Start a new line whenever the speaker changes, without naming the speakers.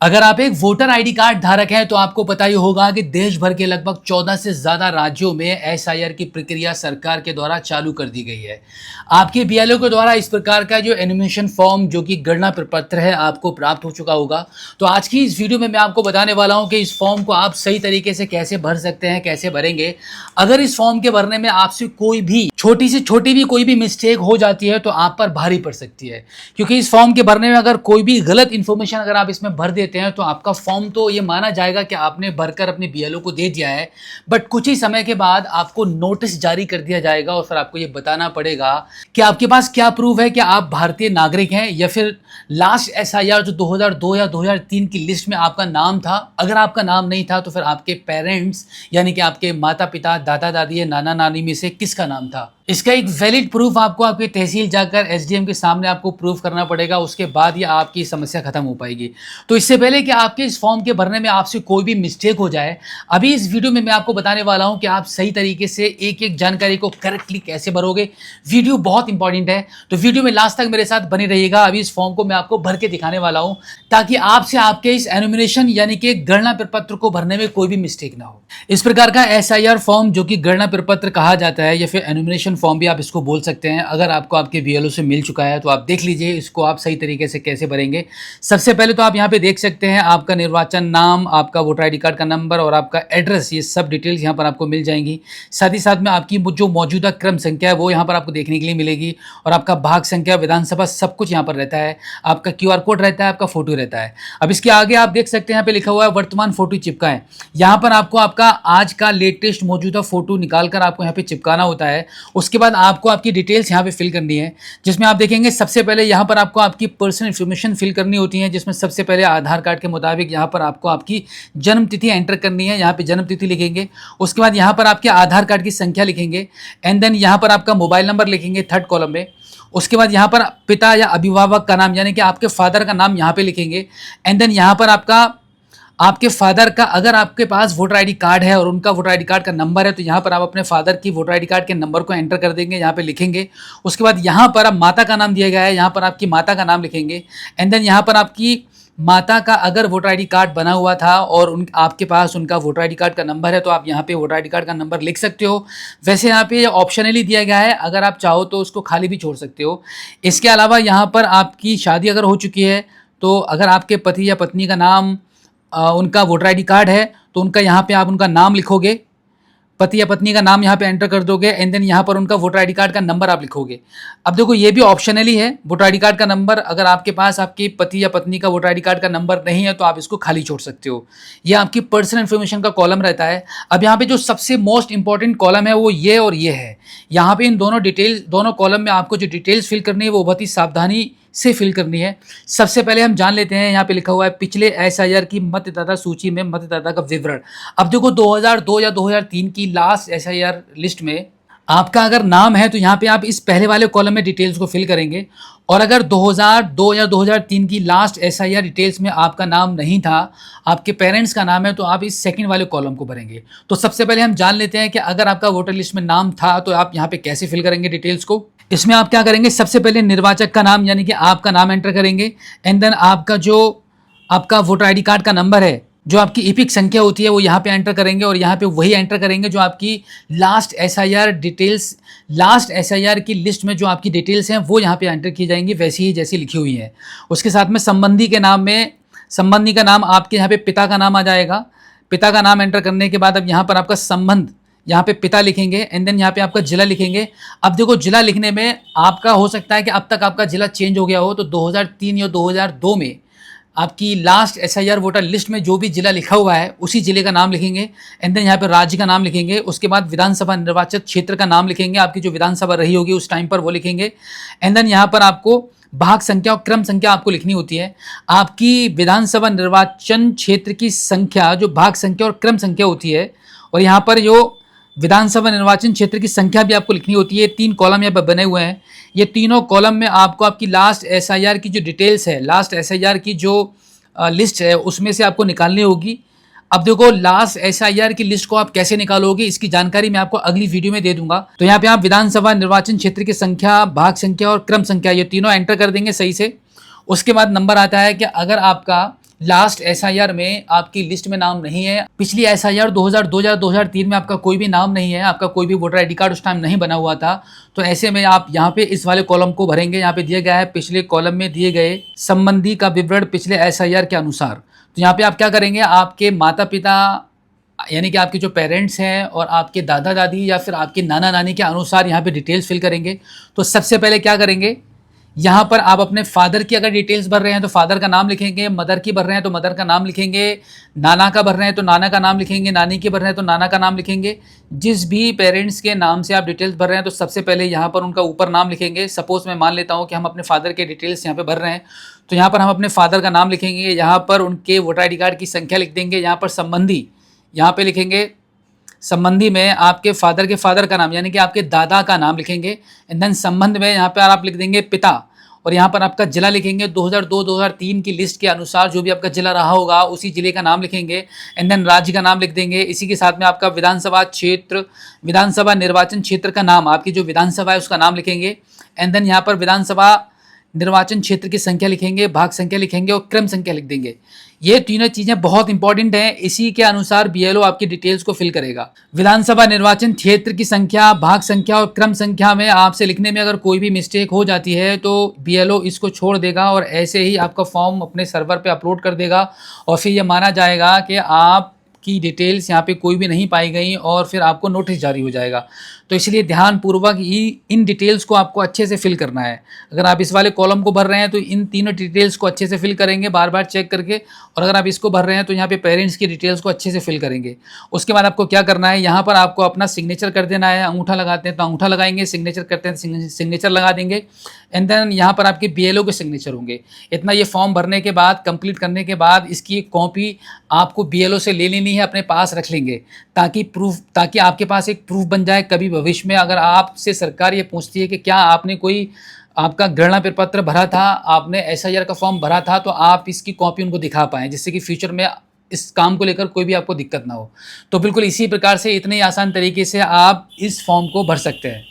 अगर आप एक वोटर आईडी कार्ड धारक हैं तो आपको पता ही होगा कि देश भर के लगभग 14 से ज़्यादा राज्यों में एसआईआर की प्रक्रिया सरकार के द्वारा चालू कर दी गई है। आपके बीएलओ के द्वारा इस प्रकार का जो एनुमरेशन फॉर्म जो कि गणना प्रपत्र है आपको प्राप्त हो चुका होगा। तो आज की इस वीडियो में मैं आपको बताने वाला हूं कि इस फॉर्म को आप सही तरीके से कैसे भर सकते हैं, कैसे भरेंगे। अगर इस फॉर्म के भरने में आपसे कोई भी छोटी से छोटी भी कोई भी मिस्टेक हो जाती है तो आप पर भारी पड़ सकती है, क्योंकि इस फॉर्म के भरने में अगर कोई भी गलत इन्फॉर्मेशन अगर आप इसमें भर देते हैं तो आपका फॉर्म तो ये माना जाएगा कि आपने भरकर अपने बीएलओ को दे दिया है, बट कुछ ही समय के बाद आपको नोटिस जारी कर दिया जाएगा और फिर आपको ये बताना पड़ेगा कि आपके पास क्या प्रूफ है कि आप भारतीय नागरिक हैं या फिर लास्ट एसआईआर जो 2002 या 2003 की लिस्ट में आपका नाम था, अगर आपका नाम नहीं था तो फिर आपके पेरेंट्स यानी कि आपके माता पिता, दादा दादी या नाना नानी में से किसका नाम था। इसका एक वैलिड प्रूफ आपको आपकी तहसील जाकर एसडीएम के सामने आपको प्रूफ करना पड़ेगा, उसके बाद ये आपकी समस्या खत्म हो पाएगी। तो इससे पहले कि आपके इस फॉर्म के भरने में आपसे कोई भी मिस्टेक हो जाए, अभी इस वीडियो में मैं आपको बताने वाला हूं कि आप सही तरीके से एक एक जानकारी को करेक्टली कैसे भरोगे। वीडियो बहुत इंपॉर्टेंट है, तो वीडियो में लास्ट तक मेरे साथ बने रहिएगा। अभी इस फॉर्म को मैं आपको भर के दिखाने वाला हूं ताकि आपसे आपके इस एनुमरेशन यानी कि गणना प्रपत्र को भरने में कोई भी मिस्टेक ना हो। इस प्रकार का एसआईआर फॉर्म जो कि गणना प्रपत्र कहा जाता है या फिर एनुमरेशन फॉर्म भी आप इसको बोल सकते हैं, अगर आपको आपके बीएलओ से मिल चुका है तो आप देख लीजिए इसको आप सही तरीके से कैसे भरेंगे। सबसे पहले तो आप यहाँ पे देख सकते हैं आपका निर्वाचन नाम, आपका वोटर आईडी कार्ड का नंबर और आपका एड्रेस, ये सब डिटेल्स यहाँ पर आपको मिल जाएंगी। साथ ही साथ में आपकी जो मौजूदा क्रम संख्या है वो यहाँ पर आपको देखने के लिए मिलेगी और आपका भाग संख्या, विधानसभा, सब कुछ यहाँ पर रहता है। आपका क्यूआर कोड रहता है, आपका फोटो रहता है। अब इसके आगे आप देख सकते हैं यहाँ पे लिखा हुआ है वर्तमान फोटो चिपकाएं। यहाँ पर आपको आपका आज का लेटेस्ट मौजूदा फोटो निकालकर आपको यहाँ पे चिपकाना होता है। उसके बाद आपको आपकी डिटेल्स यहाँ पे फिल करनी है, जिसमें आप देखेंगे सबसे पहले यहाँ पर आपको आपकी पर्सनल इन्फॉर्मेशन फिल करनी होती है, जिसमें सबसे पहले आधार कार्ड के मुताबिक यहाँ पर आपको आपकी जन्म तिथि एंटर करनी है। यहाँ पे जन्म तिथि लिखेंगे, उसके बाद यहाँ पर आपके आधार कार्ड की संख्या लिखेंगे एंड देन यहाँ पर आपका मोबाइल नंबर लिखेंगे थर्ड कॉलम में। उसके बाद यहाँ पर पिता या अभिभावक का नाम यानी कि आपके फादर का नाम यहाँ पे लिखेंगे एंड देन यहाँ पर आपके फादर का, अगर आपके पास वोटर आईडी कार्ड है और उनका वोटर आईडी कार्ड का नंबर है तो यहाँ पर आप अपने फादर की वोटर आईडी कार्ड के नंबर को एंटर कर देंगे, यहाँ पे लिखेंगे। उसके बाद यहाँ पर आप माता का नाम दिया गया है, यहाँ पर आपकी माता का नाम लिखेंगे एंड देन यहाँ पर आपकी माता का अगर वोटर आईडी कार्ड बना हुआ था और आपके पास उनका वोटर आईडी कार्ड का नंबर है तो आप यहाँ पे वोटर आईडी कार्ड का नंबर लिख सकते हो। वैसे यहाँ पे ऑप्शनली दिया गया है, अगर आप चाहो तो उसको खाली भी छोड़ सकते हो। इसके अलावा यहाँ पर आपकी शादी अगर हो चुकी है तो अगर आपके पति या पत्नी का नाम उनका वोटर आईडी कार्ड है तो उनका यहाँ पे आप उनका नाम लिखोगे, पति या पत्नी का नाम यहाँ पे एंटर कर दोगे एंड देन यहाँ पर उनका वोटर आईडी कार्ड का नंबर आप लिखोगे। अब देखो ये भी ऑप्शनली है, वोटर आईडी कार्ड का नंबर, अगर आपके पास आपके पति या पत्नी का वोटर आईडी कार्ड का नंबर नहीं है तो आप इसको खाली छोड़ सकते हो। ये आपकी पर्सनल इन्फॉर्मेशन का कॉलम रहता है। अब यहाँ पे जो सबसे मोस्ट इंपॉर्टेंट कॉलम है वो ये और ये है। यहाँ पे इन दोनों कॉलम में आपको जो डिटेल्स फिल करनी है वो बहुत ही सावधानी से फिल करनी है। सबसे पहले हम जान लेते हैं, यहाँ पे लिखा हुआ है पिछले एसआईआर की मतदाता सूची में मतदाता का विवरण। अब देखो 2002 या 2003 की लास्ट एसआईआर लिस्ट में आपका अगर नाम है तो यहाँ पे आप इस पहले वाले कॉलम में डिटेल्स को फिल करेंगे और अगर 2002 या 2003 की लास्ट एसआईआर डिटेल्स में आपका नाम नहीं था, आपके पेरेंट्स का नाम है, तो आप इस सेकंड वाले कॉलम को भरेंगे। तो सबसे पहले हम जान लेते हैं कि अगर आपका वोटर लिस्ट में नाम था तो आप यहाँ पे कैसे फिल करेंगे डिटेल्स को। इसमें आप क्या करेंगे, सबसे पहले निर्वाचक का नाम यानी कि आपका नाम एंटर करेंगे एंड देन आपका वोटर आईडी कार्ड का नंबर है, जो आपकी ईपिक संख्या होती है वो यहाँ पे एंटर करेंगे और यहाँ पे वही एंटर करेंगे जो आपकी लास्ट एसआईआर की लिस्ट में जो आपकी डिटेल्स हैं वो यहाँ पे एंटर की जाएंगी वैसी ही जैसी लिखी हुई है। उसके साथ में संबंधी का नाम आपके यहाँ पे पिता का नाम आ जाएगा। पिता का नाम एंटर करने के बाद अब यहाँ पर आपका संबंध, यहाँ पे पिता लिखेंगे एंड देन यहाँ पे आपका जिला लिखेंगे। अब देखो जिला लिखने में आपका हो सकता है कि अब तक आपका जिला चेंज हो गया हो, तो 2003 या 2002 में आपकी लास्ट एसआईआर वोटर लिस्ट में जो भी जिला लिखा हुआ है उसी जिले का नाम लिखेंगे एंड देन यहाँ पे राज्य का नाम लिखेंगे। उसके बाद विधानसभा निर्वाचित क्षेत्र का नाम लिखेंगे, आपकी जो विधानसभा रही होगी उस टाइम पर वो लिखेंगे एंड देन यहाँ पर आपको भाग संख्या और क्रम संख्या आपको लिखनी होती है। आपकी विधानसभा निर्वाचन क्षेत्र की संख्या जो भाग संख्या और क्रम संख्या होती है और यहाँ पर जो विधानसभा निर्वाचन क्षेत्र की संख्या भी आपको लिखनी होती है। 3 कॉलम यहाँ पर बने हुए हैं, ये तीनों कॉलम में आपको आपकी लास्ट एसआईआर की जो डिटेल्स है, लास्ट एसआईआर की जो लिस्ट है उसमें से आपको निकालनी होगी। अब देखो लास्ट एसआईआर की लिस्ट को आप कैसे निकालोगे इसकी जानकारी मैं आपको अगली वीडियो में दे दूंगा। तो यहाँ पे आप विधानसभा निर्वाचन क्षेत्र की संख्या, भाग संख्या और क्रम संख्या ये तीनों एंटर कर देंगे सही से। उसके बाद नंबर आता है कि अगर आपका लास्ट एसआईआर में आपकी लिस्ट में नाम नहीं है, पिछली एसआईआर 2002-2003 में आपका कोई भी नाम नहीं है, आपका कोई भी वोटर आईडी कार्ड उस टाइम नहीं बना हुआ था, तो ऐसे में आप यहाँ पे इस वाले कॉलम को भरेंगे। यहाँ पे दिया गया है पिछले कॉलम में दिए गए संबंधी का विवरण पिछले एसआईआर के अनुसार। तो यहाँ पे आप क्या करेंगे, आपके माता पिता यानी कि आपके जो पेरेंट्स हैं और आपके दादा दादी या फिर आपके नाना नानी के अनुसार यहाँ पे डिटेल्स फिल करेंगे। तो सबसे पहले क्या करेंगे, यहाँ पर आप अपने फादर की अगर डिटेल्स भर रहे हैं तो फादर का नाम लिखेंगे, मदर की भर रहे हैं तो मदर का नाम लिखेंगे, नाना का भर रहे हैं तो नाना का नाम लिखेंगे, नानी की भर रहे हैं तो नाना का नाम लिखेंगे। जिस भी पेरेंट्स के नाम से आप डिटेल्स भर रहे हैं तो सबसे पहले यहाँ पर उनका ऊपर नाम लिखेंगे। सपोज मैं मान लेता हूँ कि हम अपने फादर के डिटेल्स यहाँ पे भर रहे हैं, तो यहाँ पर हम अपने फादर का नाम लिखेंगे, यहाँ पर उनके वोटर आई डी कार्ड की संख्या लिख देंगे, यहाँ पर संबंधी यहाँ पे लिखेंगे, संबंधी में आपके फादर का नाम यानी कि आपके दादा का नाम लिखेंगे। एंड देन संबंध में यहाँ पर आप लिख देंगे पिता, और यहाँ पर आपका जिला लिखेंगे। 2002-2003 की लिस्ट के अनुसार जो भी आपका जिला रहा होगा उसी जिले का नाम लिखेंगे। एंड देन राज्य का नाम लिख देंगे। इसी के साथ में आपका विधानसभा क्षेत्र, विधानसभा निर्वाचन क्षेत्र का नाम, आपकी जो विधानसभा है उसका नाम लिखेंगे। एंड देन यहाँ पर विधानसभा निर्वाचन क्षेत्र की संख्या लिखेंगे, भाग संख्या लिखेंगे और क्रम संख्या लिख देंगे। ये तीनों चीजें बहुत इंपॉर्टेंट हैं, इसी के अनुसार बीएलओ आपकी डिटेल्स को फिल करेगा। विधानसभा निर्वाचन क्षेत्र की संख्या, भाग संख्या और क्रम संख्या में आपसे लिखने में अगर कोई भी मिस्टेक हो जाती है तो बीएलओ इसको छोड़ देगा और ऐसे ही आपका फॉर्म अपने सर्वर पे अपलोड कर देगा और फिर ये माना जाएगा कि आप की डिटेल्स यहाँ पे कोई भी नहीं पाई गई और फिर आपको नोटिस जारी हो जाएगा। तो इसलिए ध्यानपूर्वक ही इन डिटेल्स को आपको अच्छे से फिल करना है। अगर आप इस वाले कॉलम को भर रहे हैं तो इन तीनों डिटेल्स को अच्छे से फिल करेंगे, बार बार चेक करके। और अगर आप इसको भर रहे हैं तो यहाँ पे पेरेंट्स की डिटेल्स को अच्छे से फिल करेंगे। उसके बाद आपको क्या करना है, यहाँ पर आपको अपना सिग्नेचर कर देना है। अंगूठा लगाते हैं तो अंगूठा लगाएंगे, सिग्नेचर करते हैं सिग्नेचर लगा देंगे। एंड देन यहाँ पर आपके बीएलओ के सिग्नेचर होंगे। इतना ये फॉर्म भरने के बाद, कंप्लीट करने के बाद इसकी एक कॉपी आपको बीएलओ से ले लेनी है, अपने पास रख लेंगे ताकि आपके पास एक प्रूफ बन जाए। कभी भविष्य में अगर आपसे सरकार ये पूछती है कि क्या आपने कोई आपका गणना प्रपत्र भरा था, आपने एसआईआर का फॉर्म भरा था, तो आप इसकी कॉपी उनको दिखा पाएँ, जिससे कि फ्यूचर में इस काम को लेकर कोई भी आपको दिक्कत ना हो। तो बिल्कुल इसी प्रकार से, इतने आसान तरीके से आप इस फॉर्म को भर सकते हैं।